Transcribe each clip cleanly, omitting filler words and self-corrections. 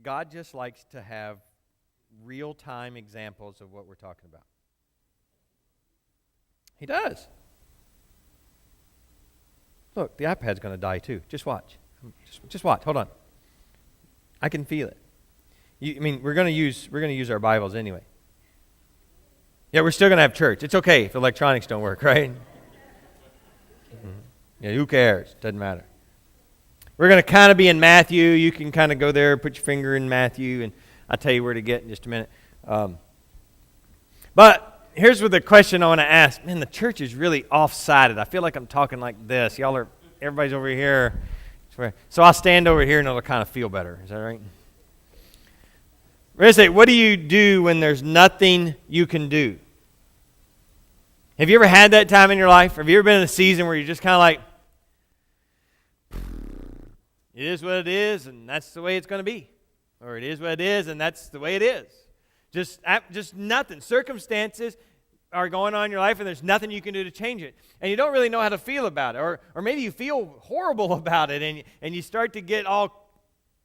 God just likes to have real-time examples of what we're talking about. He does. Look, the iPad's going to die too. Just watch. Just watch. Hold on. I can feel it. We're going to use our Bibles anyway. Yeah, we're still going to have church. It's okay if electronics don't work, right? Mm-hmm. Yeah, who cares? Doesn't matter. We're going to kind of be in Matthew. You can kind of go there, put your finger in Matthew, and I'll tell you where to get in just a minute. But here's what the question I want to ask. Man, the church is really off-sided. I feel like I'm talking like this. Everybody's over here. So I'll stand over here and it'll kind of feel better. Is that right? We're going to say, what do you do when there's nothing you can do? Have you ever had that time in your life? Have you ever been in a season where you're just kind of like, it is what it is, and that's the way it's going to be. Or it is what it is, and that's the way it is. Just nothing. Circumstances are going on in your life, and there's nothing you can do to change it. And you don't really know how to feel about it. Or maybe you feel horrible about it, and you start to get all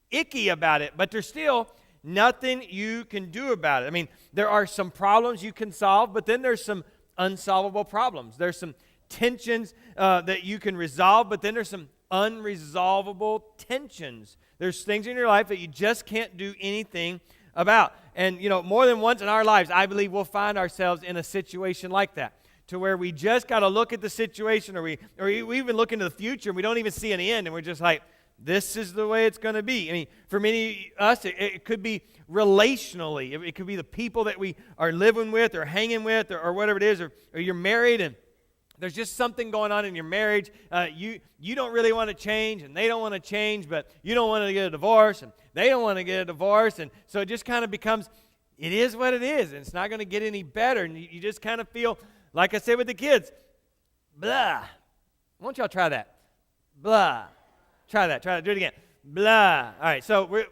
icky about it. But there's still nothing you can do about it. There are some problems you can solve, but then there's some unsolvable problems. There's some tensions that you can resolve, but then there's some unresolvable tensions. There's things in your life that you just can't do anything about. And, more than once in our lives, I believe we'll find ourselves in a situation like that, to where we just got to look at the situation, or we even look into the future, and we don't even see an end, and we're just like, this is the way it's going to be. For many of us, it could be relationally. It could be the people that we are living with or hanging with or whatever it is, or you're married and there's just something going on in your marriage. You don't really want to change, and they don't want to change, but you don't want to get a divorce, and they don't want to get a divorce. And so it just kind of becomes, it is what it is, and it's not going to get any better. And you just kind of feel, like I said with the kids, blah. Why don't y'all try that? Blah. Try that. Do it again. Blah. All right, so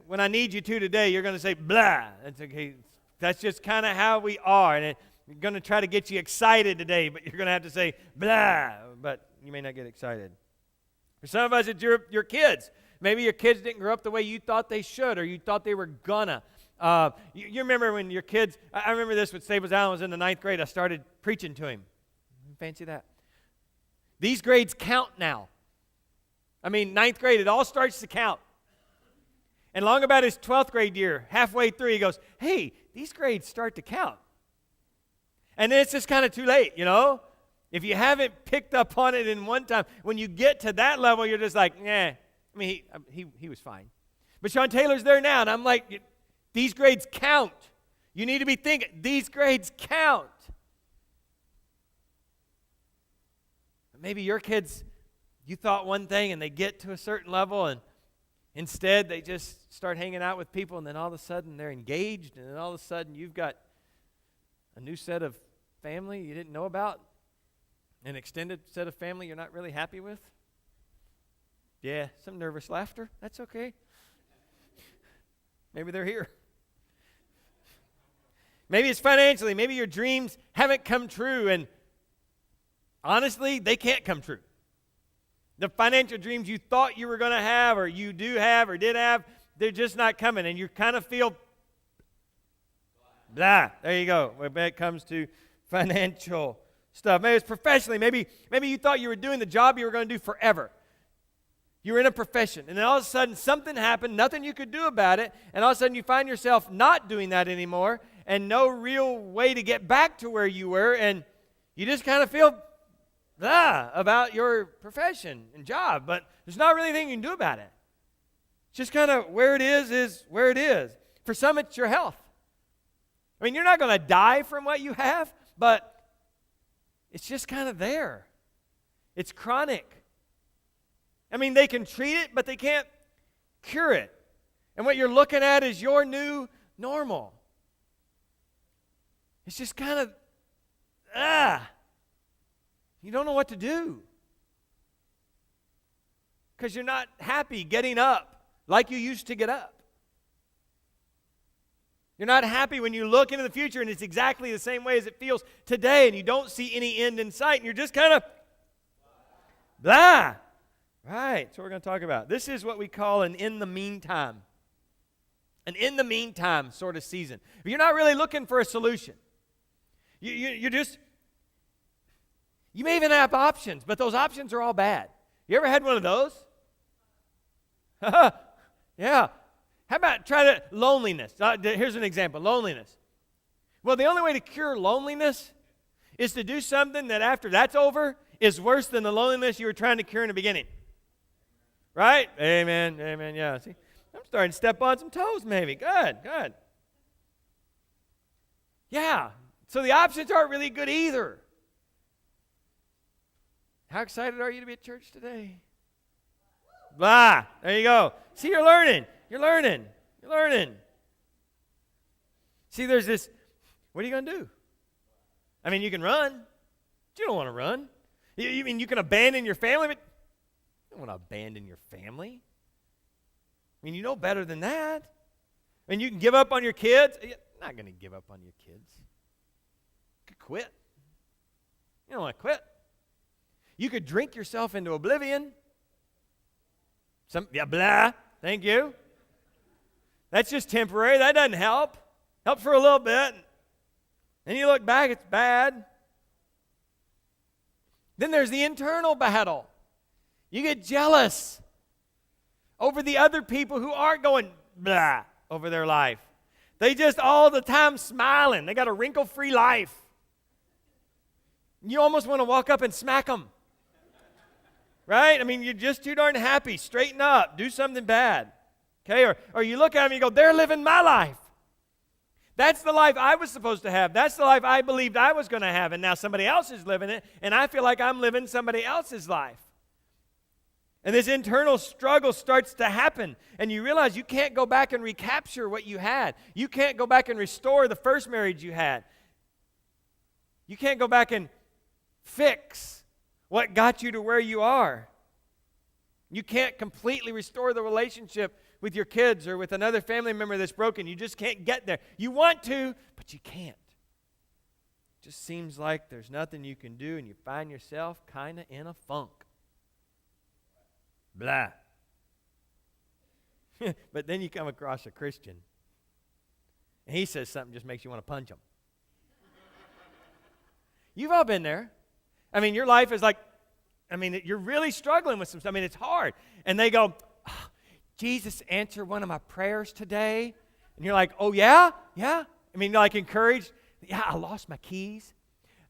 when I need you to today, you're going to say blah. That's okay. That's just kind of how we are. And we're going to try to get you excited today, but you're going to have to say blah. But you may not get excited. For some of us, it's your kids. Maybe your kids didn't grow up the way you thought they should, or you thought they were gonna. You remember when your kids, I remember this with Staples Allen was in the 9th grade. I started preaching to him. Fancy that. These grades count now. 9th grade, it all starts to count. And long about his 12th grade year, halfway through, he goes, hey, these grades start to count. And then it's just kind of too late, If you haven't picked up on it in one time, when you get to that level, you're just like, he was fine. But Sean Taylor's there now, and I'm like, these grades count. You need to be thinking, these grades count. Maybe your kids, you thought one thing, and they get to a certain level, and instead they just start hanging out with people, and then all of a sudden they're engaged, and then all of a sudden you've got a new set of family you didn't know about, an extended set of family you're not really happy with. Yeah, some nervous laughter. That's okay. Maybe they're here. Maybe it's financially. Maybe your dreams haven't come true, and honestly, they can't come true. The financial dreams you thought you were going to have, or you do have, or did have, they're just not coming, and you kind of feel blah. There you go. When it comes to financial stuff. Maybe it's professionally. Maybe you thought you were doing the job you were going to do forever. You were in a profession, and then all of a sudden something happened, nothing you could do about it, and all of a sudden you find yourself not doing that anymore, and no real way to get back to where you were, and you just kind of feel blah about your profession and job, but there's not really anything you can do about it. Just kind of where it is where it is. For some, it's your health. You're not going to die from what you have, but it's just kind of there. It's chronic. They can treat it, but they can't cure it. And what you're looking at is your new normal. It's just kind of, you don't know what to do. Because you're not happy getting up like you used to get up. You're not happy when you look into the future and it's exactly the same way as it feels today, and you don't see any end in sight, and you're just kind of blah. Right, that's what we're going to talk about. This is what we call an in the meantime. an in the meantime sort of season. If you're not really looking for a solution, you may even have options, but those options are all bad. You ever had one of those? Yeah. How about loneliness? Here's an example, loneliness. Well, the only way to cure loneliness is to do something that after that's over is worse than the loneliness you were trying to cure in the beginning. Right? Amen, amen, yeah. See, I'm starting to step on some toes maybe. Good. Yeah, so the options aren't really good either. How excited are you to be at church today? Blah, there you go. See, you're learning. See, there's this, what are you going to do? I mean, you can run, but you don't want to run. You mean you can abandon your family, but you don't want to abandon your family. I mean, you know better than that. I mean, you can give up on your kids. You're not going to give up on your kids. You could quit. You don't want to quit. You could drink yourself into oblivion. Blah, thank you. That's just temporary. That doesn't help. Helps for a little bit. Then you look back, it's bad. Then there's the internal battle. You get jealous over the other people who aren't going blah over their life. They just all the time smiling. They got a wrinkle-free life. You almost want to walk up and smack them. Right? I mean, you're just too darn happy. Straighten up. Do something bad. Okay? Or you look at them and you go, they're living my life. That's the life I was supposed to have. That's the life I believed I was going to have. And now somebody else is living it, and I feel like I'm living somebody else's life. And this internal struggle starts to happen. And you realize you can't go back and recapture what you had. You can't go back and restore the first marriage you had. You can't go back and fix what got you to where you are. You can't completely restore the relationship with your kids or with another family member that's broken. You just can't get there. You want to, but you can't. It just seems like there's nothing you can do, and you find yourself kind of in a funk. Blah. But then you come across a Christian, and he says something just makes you want to punch him. You've all been there. I mean, your life is like, you're really struggling with some stuff. I mean, it's hard. And they go, oh, Jesus answered one of my prayers today. And you're like, oh, yeah? Yeah? I mean, like encouraged. Yeah, I lost my keys.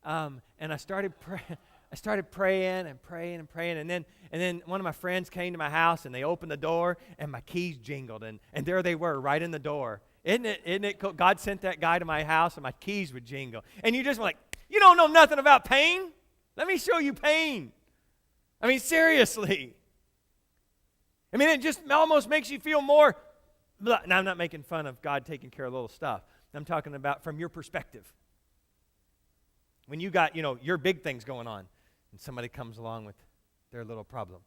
And I started praying. And then one of my friends came to my house, and they opened the door, and my keys jingled. And there they were right in the door. Isn't it cool? God sent that guy to my house, and my keys would jingle. And you just were like, you don't know nothing about pain? Let me show you pain. I mean, seriously. I mean, it just almost makes you feel more. Now, I'm not making fun of God taking care of little stuff. I'm talking about from your perspective. When you got, your big things going on, and somebody comes along with their little problem.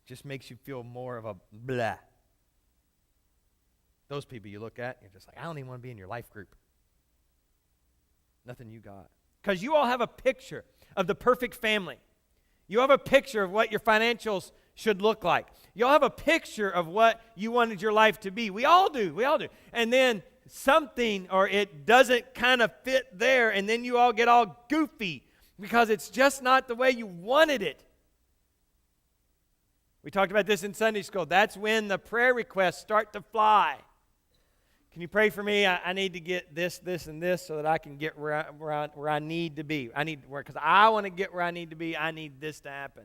It just makes you feel more of a blah. Those people you look at, you're just like, I don't even want to be in your life group. Nothing you got. Because you all have a picture of the perfect family. You have a picture of what your financials should look like. You all have a picture of what you wanted your life to be. We all do. And then something, or it doesn't kind of fit there, and then you all get all goofy because it's just not the way you wanted it. We talked about this in Sunday school. That's when the prayer requests start to fly. Can you pray for me? I need to get this, and this so that I can get where I need to be. I need to work because I want to get where I need to be. I need this to happen.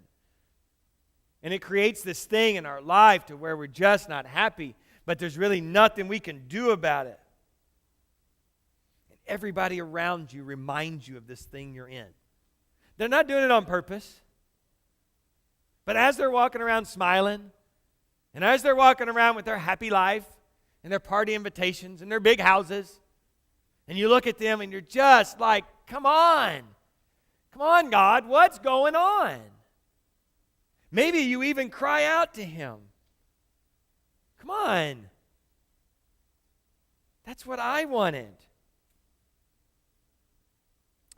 And it creates this thing in our life to where we're just not happy, but there's really nothing we can do about it. And everybody around you reminds you of this thing you're in. They're not doing it on purpose. But as they're walking around smiling, and as they're walking around with their happy life, and their party invitations, and their big houses, and you look at them and you're just like, come on, God, what's going on? Maybe you even cry out to Him. Come on. That's what I wanted.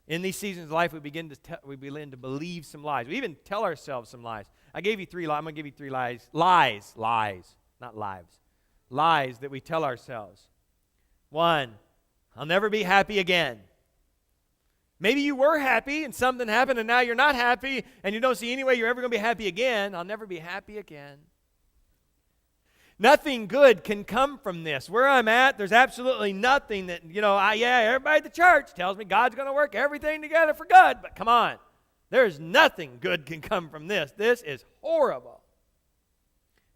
In these seasons of life, we begin to believe some lies. We even tell ourselves some lies. I gave you 3 lies. I'm going to give you 3 lies. Lies, not lives. lies that we tell ourselves. One, I'll never be happy again. Maybe you were happy and something happened and now you're not happy and you don't see any way you're ever going to be happy again. I'll never be happy again. Nothing good can come from this. Where I'm at, there's absolutely nothing that, everybody at the church tells me God's going to work everything together for good, but come on. There's nothing good can come from this. This is horrible.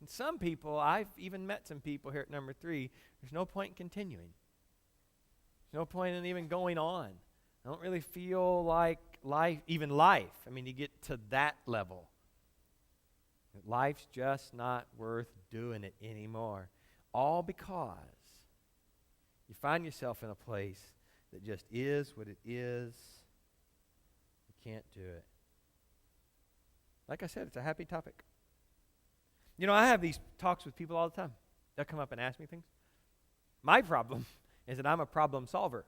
And some people, I've even met some people here at number 3, there's no point in continuing. There's no point in even going on. I don't really feel like life. I mean, you get to that level. Life's just not worth doing it anymore. All because you find yourself in a place that just is what it is. You can't do it. Like I said, it's a happy topic. I have these talks with people all the time. They'll come up and ask me things. My problem is that I'm a problem solver.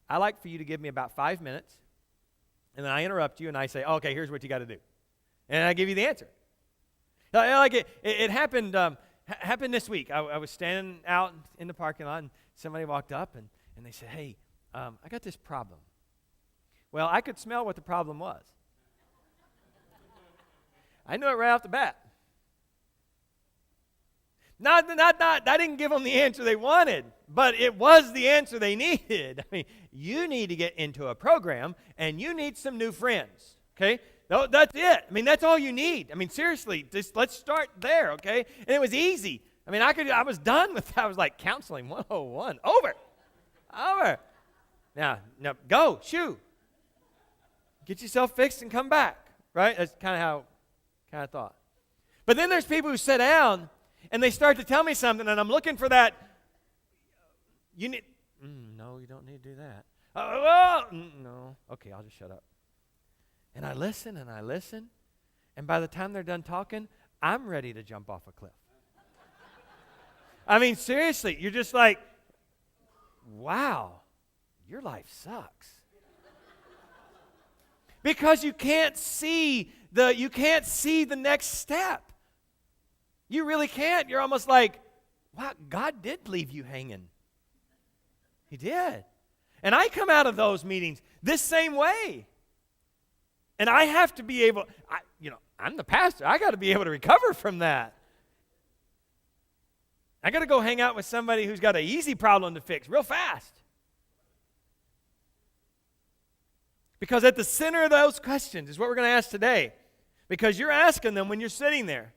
I like for you to give me about 5 minutes, and then I interrupt you, and I say, okay, here's what you got to do. And I give you the answer. Like it happened this week. I was standing out in the parking lot, and somebody walked up, and they said, hey, I got this problem. Well, I could smell what the problem was. I knew it right off the bat. I didn't give them the answer they wanted, but it was the answer they needed. I mean, you need to get into a program, and you need some new friends, okay? No, that's it. I mean, that's all you need. I mean, seriously, just let's start there, okay? And it was easy. I mean, I was done with that. I was like, counseling 101, over. Now, go, shoo. Get yourself fixed and come back, right? That's kind of I thought. But then there's people who sit down, and they start to tell me something, and I'm looking for that. You need, no, you don't need to do that. No. Okay, I'll just shut up. And I listen, and by the time they're done talking, I'm ready to jump off a cliff. I mean, seriously, you're just like, wow, your life sucks. Because you can't see the next step. You really can't. You're almost like, wow, God did leave you hanging. He did. And I come out of those meetings this same way. And I have to be able, I'm the pastor. I got to be able to recover from that. I got to go hang out with somebody who's got an easy problem to fix real fast. Because at the center of those questions is what we're going to ask today. Because you're asking them when you're sitting there.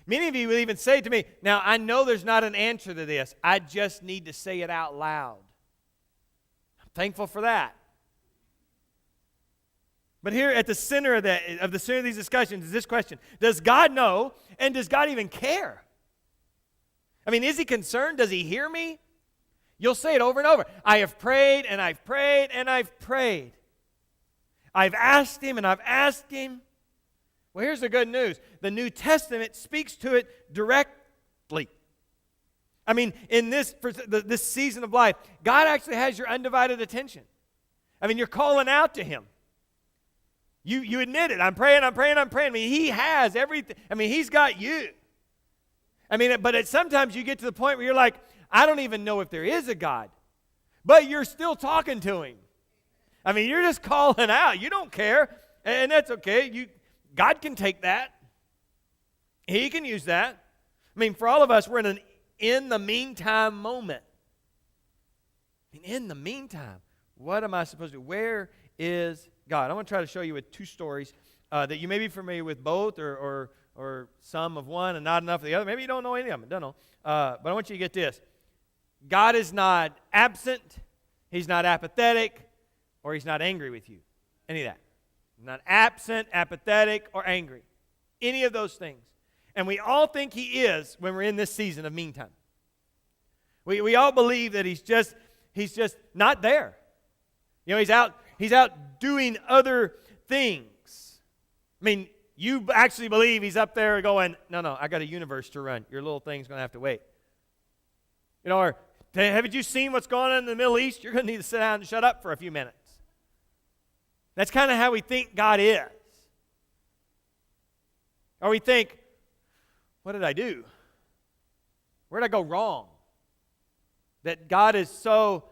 Many of you will even say to me, now I know there's not an answer to this. I just need to say it out loud. I'm thankful for that. But here at the center of these discussions is this question. Does God know, and does God even care? I mean, is he concerned? Does he hear me? You'll say it over and over. I have prayed, and I've prayed, and I've prayed. I've asked him, and I've asked him. Well, here's the good news. The New Testament speaks to it directly. I mean, in this season of life, God actually has your undivided attention. I mean, you're calling out to him. You admit it. I'm praying. I mean, he has everything. I mean, he's got you. I mean, but sometimes you get to the point where you're like, I don't even know if there is a God. But you're still talking to him. I mean, you're just calling out. You don't care. And that's okay. God can take that. He can use that. I mean, for all of us, we're in the meantime moment. I mean, in the meantime, what am I supposed to do? Where is God? I want to try to show you with 2 stories that you may be familiar with both or some of one and not enough of the other. Maybe you don't know any of them. Don't know. But I want you to get this. God is not absent. He's not apathetic, or he's not angry with you. Any of that. Not absent, apathetic, or angry. Any of those things. And we all think he is when we're in this season of meantime. We all believe that he's just not there. You know, he's out doing other things. I mean, you actually believe he's up there going, no, I got a universe to run. Your little thing's going to have to wait. You know, or haven't you seen what's going on in the Middle East? You're going to need to sit down and shut up for a few minutes. That's kind of how we think God is. Or we think, what did I do? Where did I go wrong? That God is so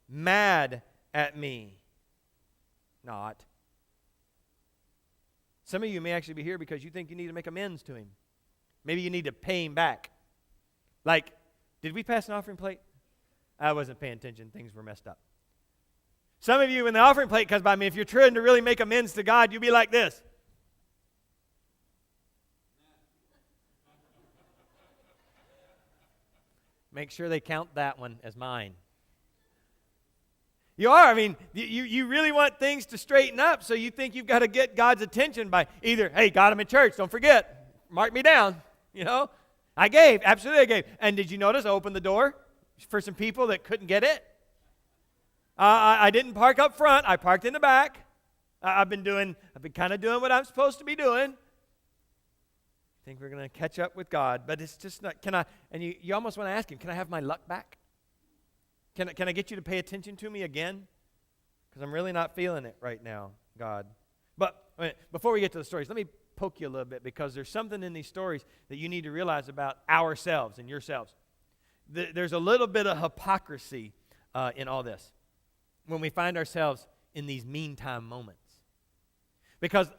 mad at me. Not. Some of you may actually be here because you think you need to make amends to him. Maybe you need to pay him back. Like, did we pass an offering plate? I wasn't paying attention. Things were messed up. Some of you, when the offering plate comes by me, if you're trying to really make amends to God, you'll be like this. Make sure they count that one as mine. You are. I mean, you really want things to straighten up, so you think you've got to get God's attention by either, hey, got him in church, don't forget, mark me down, you know. I gave, absolutely I gave. And did you notice I opened the door for some people that couldn't get it? I didn't park up front. I parked in the back. I've been kind of doing what I'm supposed to be doing. I think we're going to catch up with God, but it's just not, and you almost want to ask him, can I have my luck back? Can I get you to pay attention to me again? Because I'm really not feeling it right now, God. But before we get to the stories, let me poke you a little bit, because there's something in these stories that you need to realize about ourselves and yourselves. There's a little bit of hypocrisy in all this when we find ourselves in these meantime moments. Because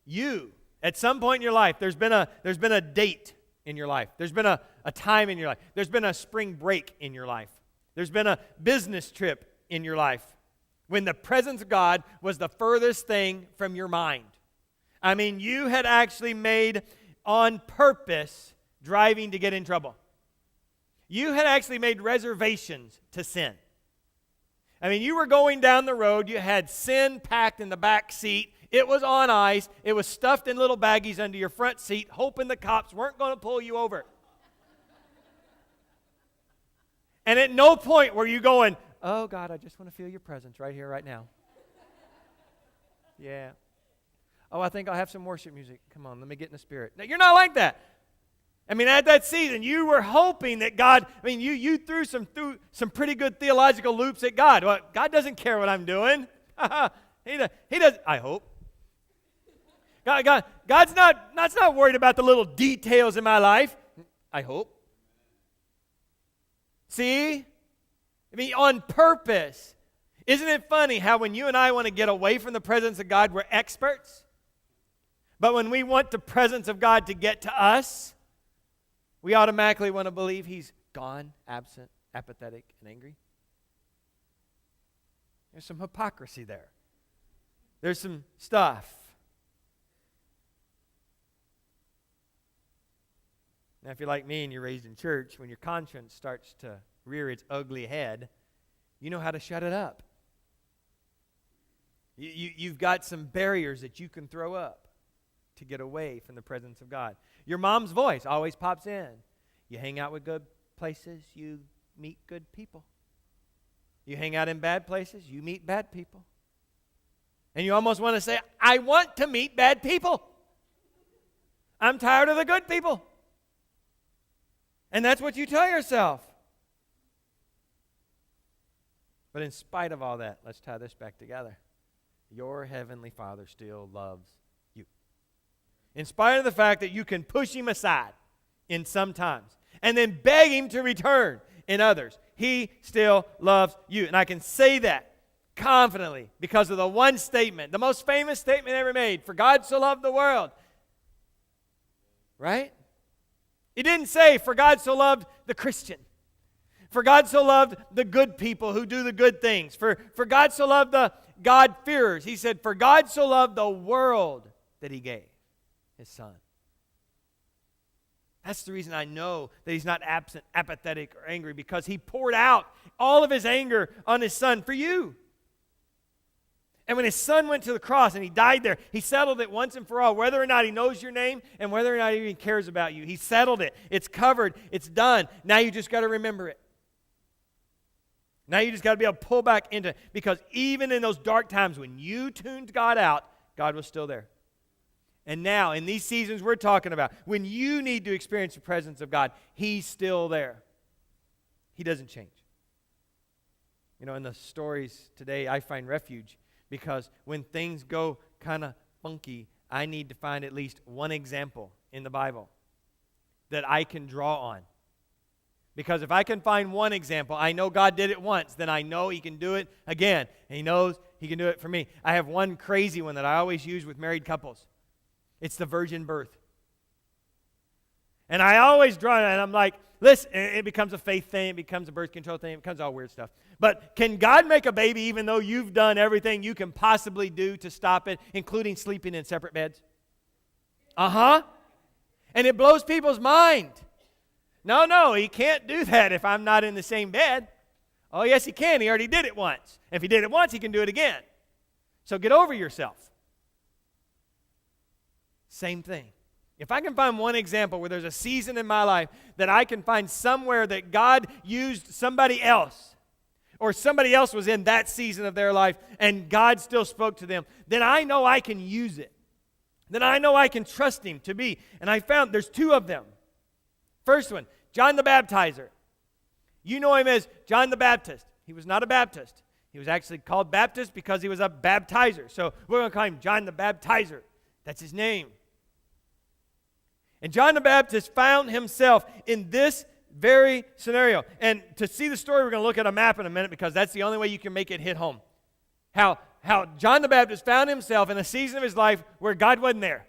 you, at some point in your life, there's been a date in your life. There's been a time in your life. There's been a spring break in your life. There's been a business trip in your life when the presence of God was the furthest thing from your mind. I mean, you had actually made on purpose driving to get in trouble. You had actually made reservations to sin. I mean, you were going down the road. You had sin packed in the back seat. It was on ice. It was stuffed in little baggies under your front seat, hoping the cops weren't going to pull you over. And at no point were you going, oh, God, I just want to feel your presence right here, right now. Yeah. Oh, I think I'll have some worship music. Come on, let me get in the spirit. No, you're not like that. I mean, at that season, you were hoping that God, you threw some pretty good theological loops at God. Well, God doesn't care what I'm doing. He does. I hope. God's not worried about the little details in my life. I hope. See? I mean, on purpose. Isn't it funny how when you and I want to get away from the presence of God, we're experts? But when we want the presence of God to get to us, we automatically want to believe he's gone, absent, apathetic, and angry. There's some hypocrisy there. There's some stuff. Now, if you're like me and you're raised in church, when your conscience starts to rear its ugly head, you know how to shut it up. You've got some barriers that you can throw up to get away from the presence of God. Your mom's voice always pops in. You hang out with good places, you meet good people. You hang out in bad places, you meet bad people. And you almost want to say, I want to meet bad people. I'm tired of the good people. And that's what you tell yourself. But in spite of all that, let's tie this back together. Your heavenly Father still loves you. In spite of the fact that you can push him aside in some times and then beg him to return in others, he still loves you. And I can say that confidently because of the one statement, the most famous statement ever made, for God so loved the world. Right? He didn't say, for God so loved the Christian. For God so loved the good people who do the good things. For God so loved the God-fearers. He said, for God so loved the world that he gave his Son. That's the reason I know that he's not absent, apathetic, or angry, because he poured out all of his anger on his Son for you. And when his Son went to the cross and he died there, he settled it once and for all, whether or not he knows your name and whether or not he even cares about you. He settled it. It's covered. It's done. Now you just got to remember it. Now you just got to be able to pull back into it, because even in those dark times when you tuned God out, God was still there. And now, in these seasons we're talking about, when you need to experience the presence of God, he's still there. He doesn't change. You know, in the stories today, I find refuge, because when things go kind of funky, I need to find at least one example in the Bible that I can draw on Because if I can find one example, I know God did it once, then I know he can do it again. And he knows he can do it for me. I have one crazy one that I always use with married couples. It's the virgin birth. And I always draw it, and I'm like, listen, it becomes a faith thing, it becomes a birth control thing, it becomes all weird stuff. But can God make a baby even though you've done everything you can possibly do to stop it, including sleeping in separate beds? Uh-huh. And it blows people's mind. No, he can't do that if I'm not in the same bed. Oh, yes, he can. He already did it once. If he did it once, he can do it again. So get over yourself. Same thing. If I can find one example where there's a season in my life that I can find somewhere that God used somebody else, or somebody else was in that season of their life and God still spoke to them, then I know I can use it. Then I know I can trust him to be. And I found there's two of them. First one, John the Baptizer. You know him as John the Baptist. He was not a Baptist. He was actually called Baptist because he was a baptizer. So we're going to call him John the Baptizer. That's his name. And John the Baptist found himself in this very scenario. And to see the story, we're going to look at a map in a minute because that's the only way you can make it hit home. How John the Baptist found himself in a season of his life where God wasn't there.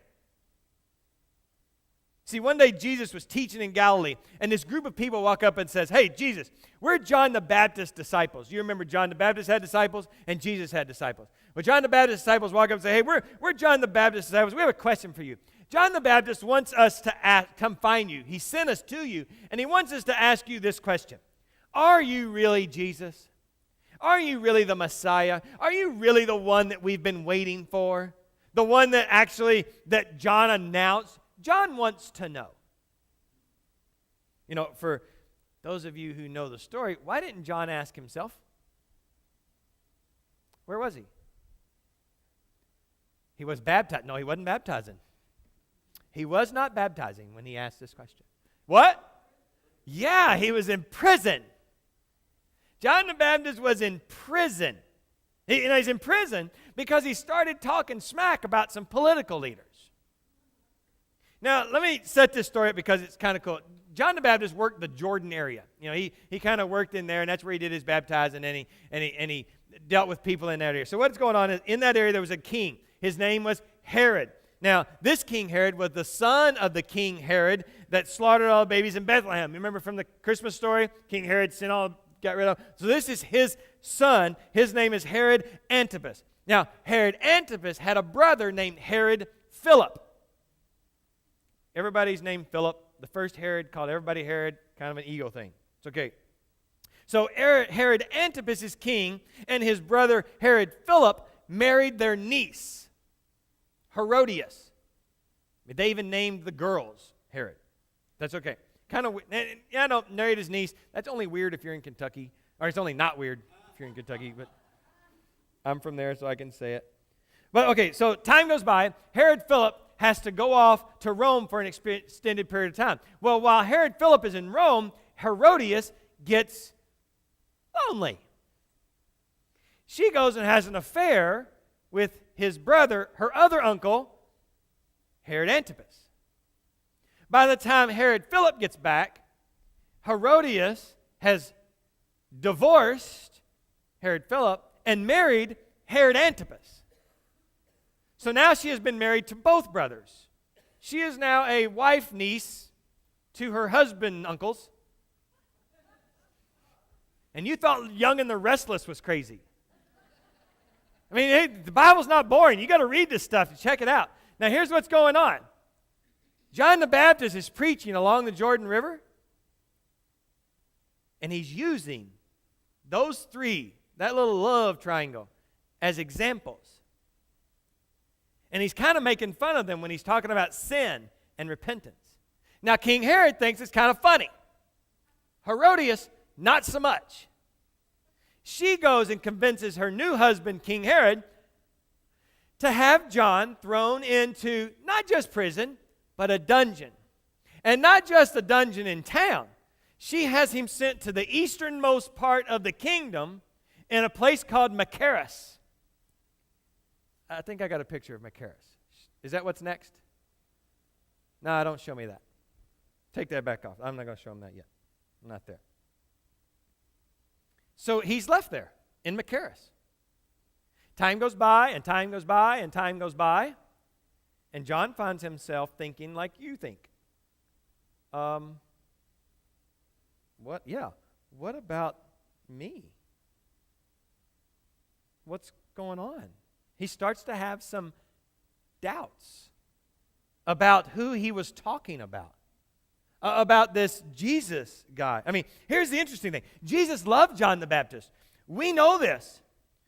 See, one day Jesus was teaching in Galilee, and this group of people walk up and says, hey, Jesus, we're John the Baptist's disciples. You remember John the Baptist had disciples, and Jesus had disciples. Well, John the Baptist's disciples walk up and say, hey, we're John the Baptist's disciples. We have a question for you. John the Baptist wants us to come find you. He sent us to you, and he wants us to ask you this question. Are you really Jesus? Are you really the Messiah? Are you really the one that we've been waiting for? The one that John announced? John wants to know. You know, for those of you who know the story, why didn't John ask himself? Where was he? He was baptized. No, he wasn't baptizing. He was not baptizing when he asked this question. What? Yeah, he was in prison. John the Baptist was in prison. He's in prison because he started talking smack about some political leaders. Now, let me set this story up because it's kind of cool. John the Baptist worked the Jordan area. You know, he kind of worked in there, and that's where he did his baptizing, and he dealt with people in that area. So what's going on is in that area there was a king. His name was Herod. Now, this King Herod was the son of the King Herod that slaughtered all the babies in Bethlehem. Remember from the Christmas story? King Herod got rid of. So this is his son. His name is Herod Antipas. Now, Herod Antipas had a brother named Herod Philip. Everybody's named Philip. The first Herod called everybody Herod, kind of an ego thing. It's okay. So Herod Antipas is king, and his brother Herod Philip married their niece, Herodias. They even named the girls Herod. That's okay. Kind of, yeah, no, married his niece. That's only weird if you're in Kentucky. Or it's only not weird if you're in Kentucky, but I'm from there, so I can say it. But okay, so time goes by. Herod Philip has to go off to Rome for an extended period of time. Well, while Herod Philip is in Rome, Herodias gets lonely. She goes and has an affair with his brother, her other uncle, Herod Antipas. By the time Herod Philip gets back, Herodias has divorced Herod Philip and married Herod Antipas. So now she has been married to both brothers. She is now a wife niece to her husband uncles. And you thought Young and the Restless was crazy. I mean, hey, the Bible's not boring. You got to read this stuff to check it out. Now here's what's going on. John the Baptist is preaching along the Jordan River, and he's using those three, that little love triangle, as examples. And he's kind of making fun of them when he's talking about sin and repentance. Now, King Herod thinks it's kind of funny. Herodias, not so much. She goes and convinces her new husband, King Herod, to have John thrown into not just prison, but a dungeon. And not just a dungeon in town. She has him sent to the easternmost part of the kingdom in a place called Machaerus. I think I got a picture of Machaerus. Is that what's next? No, don't show me that. Take that back off. I'm not going to show them that yet. Not there. So he's left there in Machaerus. Time goes by, and time goes by, and time goes by, and John finds himself thinking like you think. What? Yeah. What about me? What's going on? He starts to have some doubts about who he was talking about this Jesus guy. I mean, here's the interesting thing. Jesus loved John the Baptist. We know this.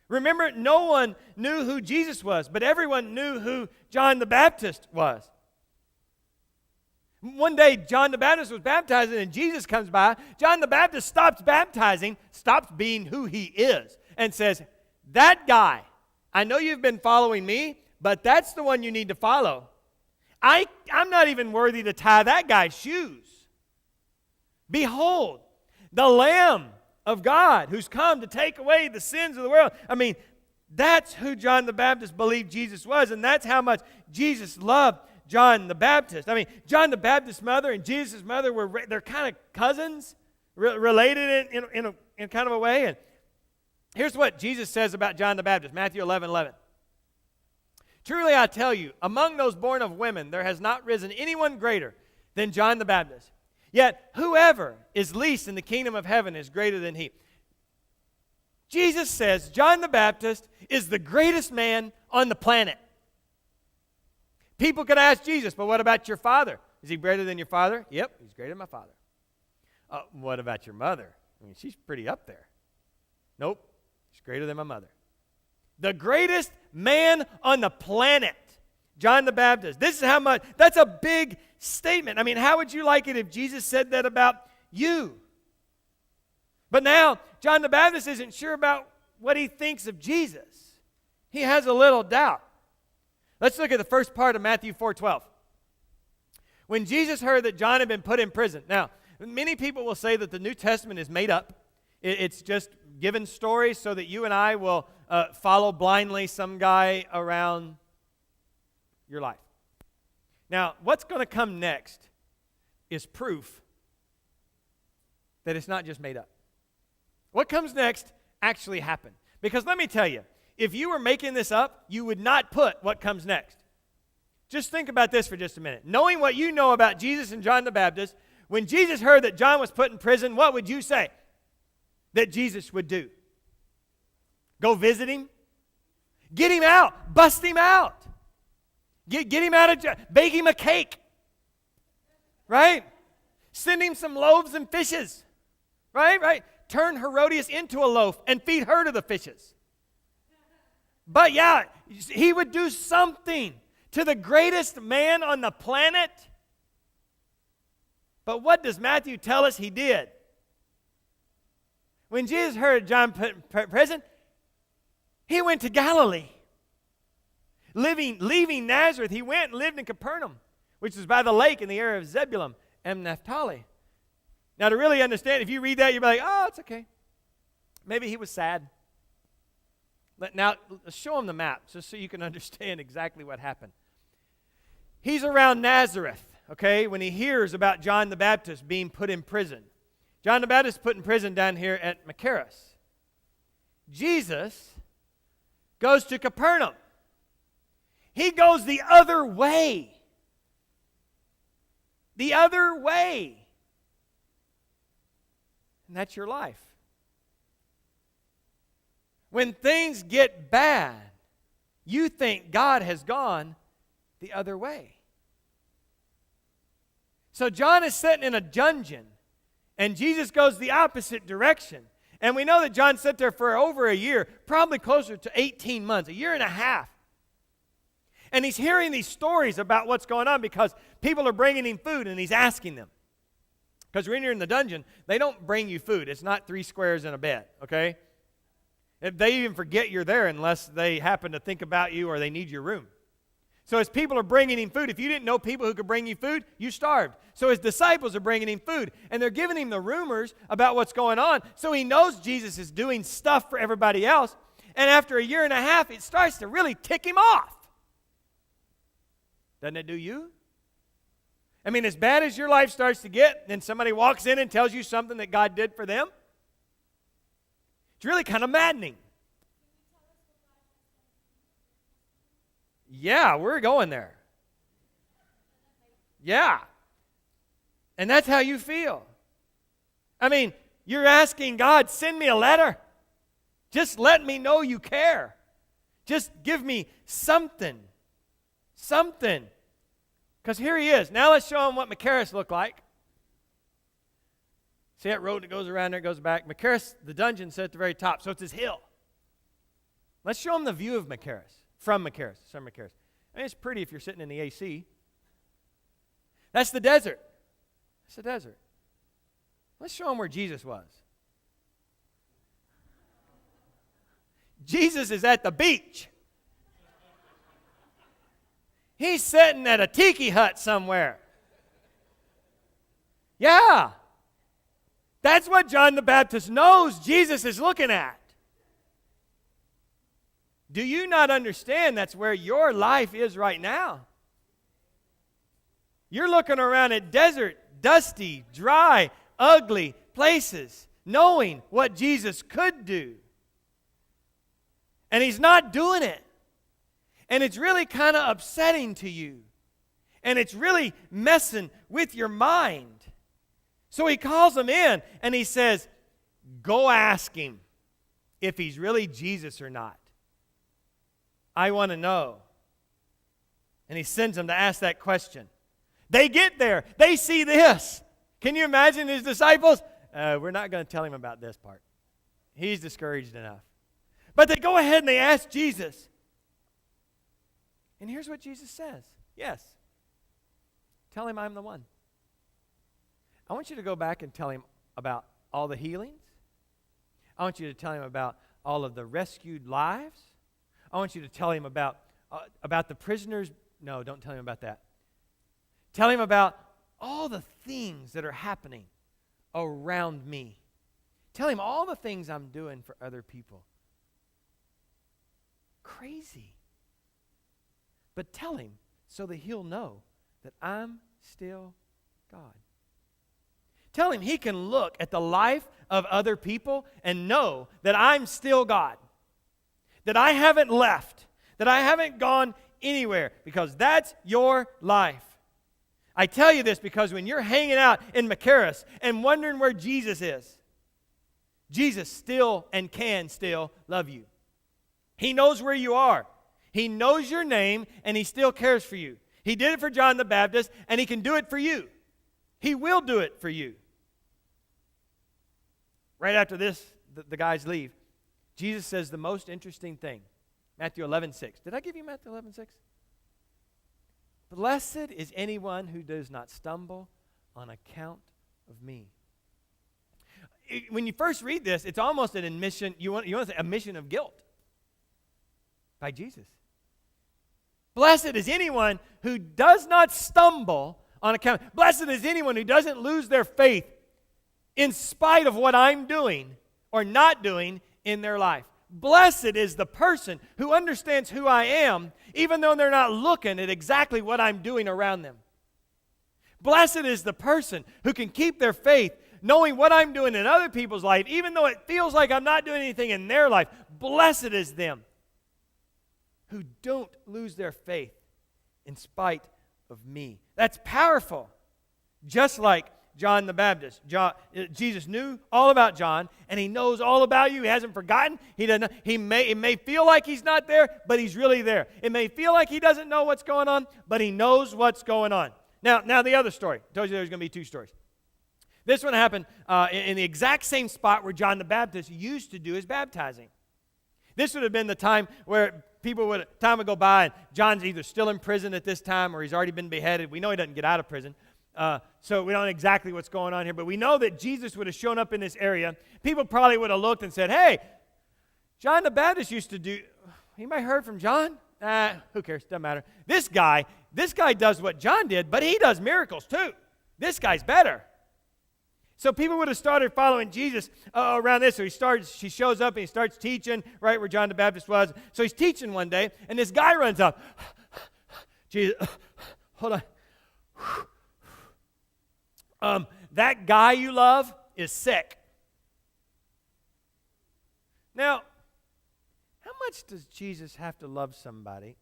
Remember, no one knew who Jesus was, but everyone knew who John the Baptist was. One day, John the Baptist was baptizing, and Jesus comes by. John the Baptist stops baptizing, stops being who he is, and says, that guy, I know you've been following me, but that's the one you need to follow. I'm not even worthy to tie that guy's shoes. Behold, the Lamb of God who's come to take away the sins of the world. I mean, that's who John the Baptist believed Jesus was, and that's how much Jesus loved John the Baptist. I mean, John the Baptist's mother and Jesus' mother they're kind of cousins, related in kind of a way. And here's what Jesus says about John the Baptist, Matthew 11:11. Truly I tell you, among those born of women, there has not risen anyone greater than John the Baptist. Yet whoever is least in the kingdom of heaven is greater than he. Jesus says John the Baptist is the greatest man on the planet. People could ask Jesus, but what about your father? Is he greater than your father? Yep, he's greater than my father. What about your mother? I mean, she's pretty up there. Nope, she's greater than my mother. The greatest man on the planet, John the Baptist. This is how much, that's a big statement. I mean, how would you like it if Jesus said that about you? But now, John the Baptist isn't sure about what he thinks of Jesus. He has a little doubt. Let's look at the first part of Matthew 4:12. When Jesus heard that John had been put in prison. Now, many people will say that the New Testament is made up. It's just given stories so that you and I will follow blindly some guy around your life. Now, what's going to come next is proof that it's not just made up. What comes next actually happened. Because let me tell you, if you were making this up, you would not put what comes next. Just think about this for just a minute. Knowing what you know about Jesus and John the Baptist, when Jesus heard that John was put in prison, what would you say that Jesus would do? Go visit him? Get him out. Bust him out. Get him out of jail. Bake him a cake. Right? Send him some loaves and fishes. Right? Turn Herodias into a loaf and feed her to the fishes. But yeah, he would do something to the greatest man on the planet. But what does Matthew tell us he did? When Jesus heard John put in prison, he went to Galilee. Leaving Nazareth, he went and lived in Capernaum, which is by the lake in the area of Zebulun and Naphtali. Now, to really understand, if you read that, you'll be like, oh, it's okay. Maybe he was sad. Now, let's show him the map just so you can understand exactly what happened. He's around Nazareth, okay, when he hears about John the Baptist being put in prison. John the Baptist put in prison down here at Machaerus. Jesus goes to Capernaum. He goes the other way. The other way. And that's your life. When things get bad, you think God has gone the other way. So John is sitting in a dungeon, and Jesus goes the opposite direction. And we know that John sat there for over a year, probably closer to 18 months, a year and a half. And he's hearing these stories about what's going on because people are bringing him food, and he's asking them. Because when you're in the dungeon, they don't bring you food. It's not 3 squares and a bed, okay? They even forget you're there unless they happen to think about you or they need your room. So as people are bringing him food, if you didn't know people who could bring you food, you starved. So his disciples are bringing him food, and they're giving him the rumors about what's going on. So he knows Jesus is doing stuff for everybody else. And after a year and a half, it starts to really tick him off. Doesn't it do you? I mean, as bad as your life starts to get, and somebody walks in and tells you something that God did for them, it's really kind of maddening. Yeah, we're going there. Yeah. And that's how you feel. I mean, you're asking God, send me a letter. Just let me know you care. Just give me something. Something. Because here he is. Now let's show him what Machaerus looked like. See that road that goes around there, goes back. Machaerus, the dungeon's at the very top, so it's his hill. Let's show him the view of Machaerus. From Machaerus. I mean, it's pretty if you're sitting in the AC. That's the desert. That's the desert. Let's show him where Jesus was. Jesus is at the beach. He's sitting at a tiki hut somewhere. Yeah. That's what John the Baptist knows Jesus is looking at. Do you not understand that's where your life is right now? You're looking around at desert, dusty, dry, ugly places, knowing what Jesus could do. And he's not doing it. And it's really kind of upsetting to you. And it's really messing with your mind. So he calls him in and he says, go ask him if he's really Jesus or not. I want to know. And he sends them to ask that question. They get there. They see this. Can you imagine his disciples? We're not going to tell him about this part. He's discouraged enough. But they go ahead and they ask Jesus. And here's what Jesus says. Yes. Tell him I'm the one. I want you to go back and tell him about all the healings. I want you to tell him about all of the rescued lives. I want you to tell him about the prisoners. No, don't tell him about that. Tell him about all the things that are happening around me. Tell him all the things I'm doing for other people. Crazy. But tell him so that he'll know that I'm still God. Tell him he can look at the life of other people and know that I'm still God. That I haven't left. That I haven't gone anywhere. Because that's your life. I tell you this because when you're hanging out in Machaerus and wondering where Jesus is, Jesus still and can still love you. He knows where you are. He knows your name, and he still cares for you. He did it for John the Baptist, and he can do it for you. He will do it for you. Right after this, the guys leave. Jesus says the most interesting thing. Matthew 11:6. Did I give you Matthew 11:6? Blessed is anyone who does not stumble on account of me. When you first read this, it's almost an admission, you want to say admission of guilt by Jesus. Blessed is anyone who does not stumble on account. Blessed is anyone who doesn't lose their faith in spite of what I'm doing or not doing in their life. Blessed is the person who understands who I am, even though they're not looking at exactly what I'm doing around them. Blessed is the person who can keep their faith, knowing what I'm doing in other people's life, even though it feels like I'm not doing anything in their life. Blessed is them who don't lose their faith in spite of me. That's powerful. Just like John the Baptist. Jesus knew all about John, and he knows all about you. He hasn't forgotten. It may feel like he's not there, but he's really there. It may feel like he doesn't know what's going on, but he knows what's going on. Now the other story. I told you there's going to be two stories. This one happened in the exact same spot where John the Baptist used to do his baptizing. This would have been the time where time would go by, and John's either still in prison at this time or he's already been beheaded. We know he doesn't get out of prison. So we don't know exactly what's going on here, but we know that Jesus would have shown up in this area. People probably would have looked and said, hey, John the Baptist used to do, anybody heard from John? Who cares? Doesn't matter. This guy does what John did, but he does miracles too. This guy's better. So people would have started following Jesus around this. So he shows up and he starts teaching right where John the Baptist was. So he's teaching one day, and this guy runs up. Jesus, hold on. That guy you love is sick. Now, how much does Jesus have to love somebody?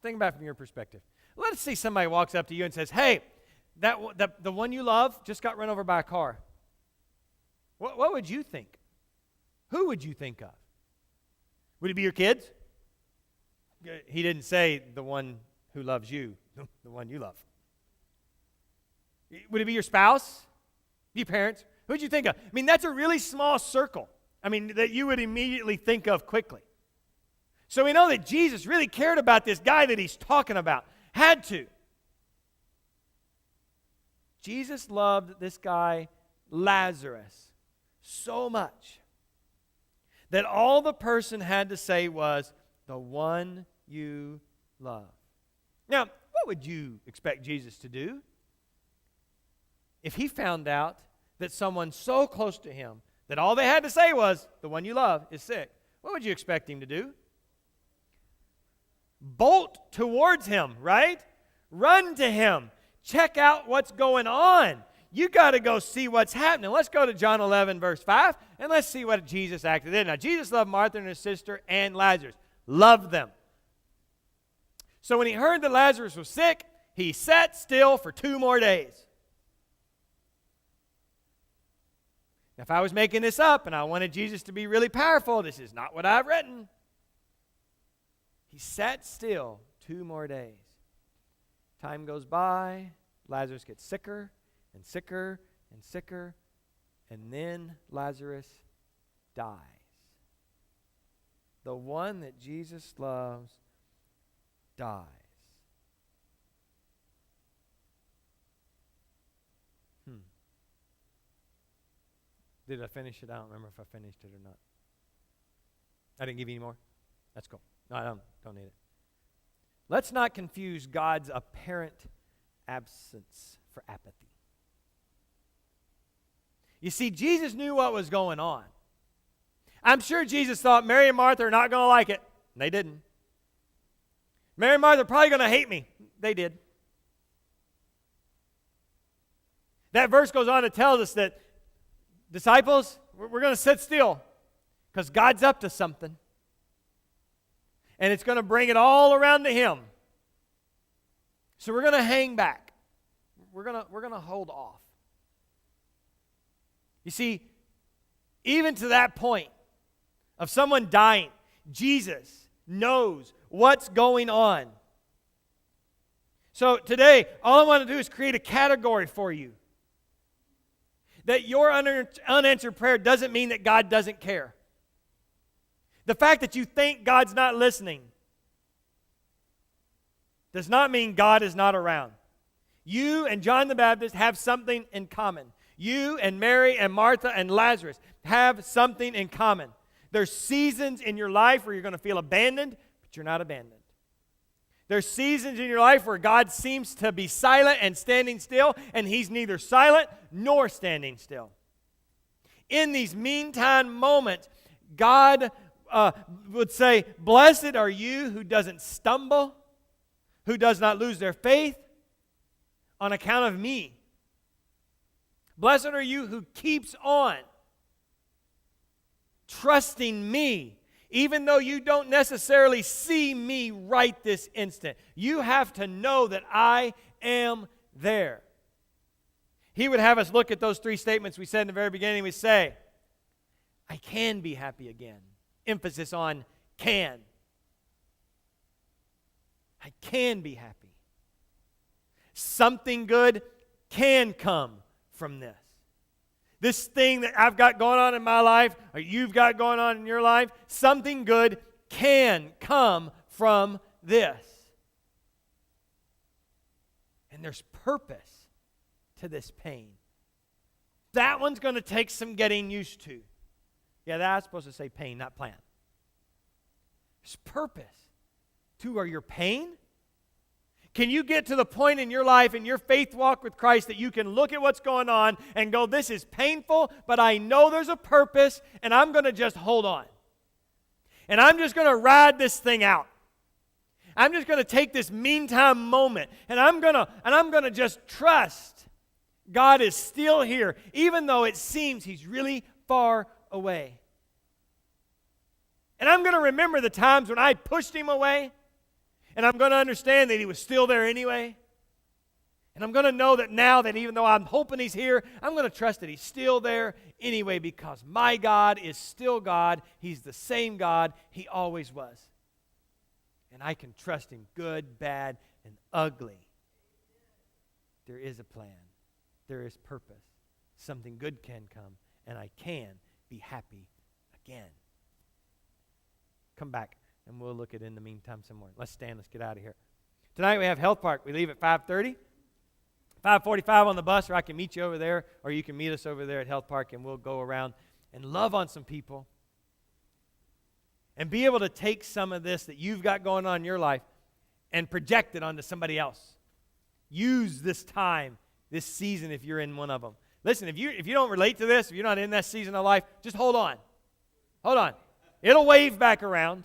Think about it from your perspective. Let's say somebody walks up to you and says, hey, the one you love just got run over by a car. What would you think? Who would you think of? Would it be your kids? He didn't say the one who loves you, the one you love. Would it be your spouse? Your parents? Who would you think of? I mean, that's a really small circle. I mean, that you would immediately think of quickly. So we know that Jesus really cared about this guy that he's talking about. Had to. Jesus loved this guy, Lazarus, so much that all the person had to say was, the one you love. Now, what would you expect Jesus to do if he found out that someone so close to him that all they had to say was, the one you love is sick? What would you expect him to do? Bolt towards him, right? Run to him. Check out what's going on. You got to go see what's happening. Let's go to John 11, verse 5, and let's see what Jesus acted in. Now, Jesus loved Martha and her sister and Lazarus. Loved them. So when he heard that Lazarus was sick, he sat still for 2 more days. Now, if I was making this up and I wanted Jesus to be really powerful, this is not what I've written. He sat still 2 more days. Time goes by. Lazarus gets sicker and sicker and sicker. And then Lazarus dies. The one that Jesus loves dies. Did I finish it? I don't remember if I finished it or not. I didn't give you any more? That's cool. No, I don't need it. Let's not confuse God's apparent absence for apathy. You see, Jesus knew what was going on. I'm sure Jesus thought Mary and Martha are not going to like it. They didn't. Mary and Martha are probably going to hate me. They did. That verse goes on to tell us that, disciples, we're going to sit still because God's up to something. And it's going to bring it all around to him. So we're going to hang back. We're going to hold off. You see, even to that point of someone dying, Jesus knows what's going on. So today, all I want to do is create a category for you. That your unanswered prayer doesn't mean that God doesn't care. The fact that you think God's not listening does not mean God is not around. You and John the Baptist have something in common. You and Mary and Martha and Lazarus have something in common. There's seasons in your life where you're going to feel abandoned, but you're not abandoned. There's seasons in your life where God seems to be silent and standing still, and he's neither silent nor standing still. In these meantime moments, God would say, blessed are you who doesn't stumble, who does not lose their faith on account of me. Blessed are you who keeps on trusting me. Even though you don't necessarily see me right this instant, you have to know that I am there. He would have us look at those 3 statements we said in the very beginning. We say, I can be happy again. Emphasis on can. I can be happy. Something good can come from this. This thing that I've got going on in my life, or you've got going on in your life, something good can come from this. And there's purpose to this pain. That one's going to take some getting used to. Yeah, that's supposed to say pain, not plan. There's purpose to your pain. Can you get to the point in your life, in your faith walk with Christ, that you can look at what's going on and go, this is painful, but I know there's a purpose, and I'm going to just hold on. And I'm just going to ride this thing out. I'm just going to take this meantime moment, and I'm going to just trust God is still here, even though it seems He's really far away. And I'm going to remember the times when I pushed Him away, and I'm going to understand that He was still there anyway. And I'm going to know that now that even though I'm hoping He's here, I'm going to trust that He's still there anyway, because my God is still God. He's the same God He always was. And I can trust Him good, bad, and ugly. There is a plan. There is purpose. Something good can come, and I can be happy again. Come back, and we'll look at it in the meantime some more. Let's stand. Let's get out of here. Tonight we have Health Park. We leave at 5:30. 5:45 on the bus, or I can meet you over there, or you can meet us over there at Health Park, and we'll go around and love on some people and be able to take some of this that you've got going on in your life and project it onto somebody else. Use this time, this season, if you're in one of them. Listen, if you don't relate to this, if you're not in that season of life, just hold on. Hold on. It'll wave back around.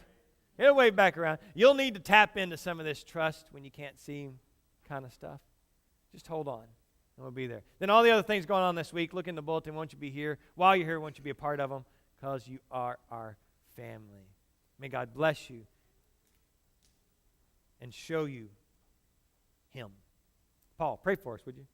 It'll wave back around. You'll need to tap into some of this trust when you can't see kind of stuff. Just hold on, and we'll be there. Then all the other things going on this week, look in the bulletin. Won't you be here? While you're here, won't you be a part of them? Because you are our family. May God bless you and show you Him. Paul, pray for us, would you?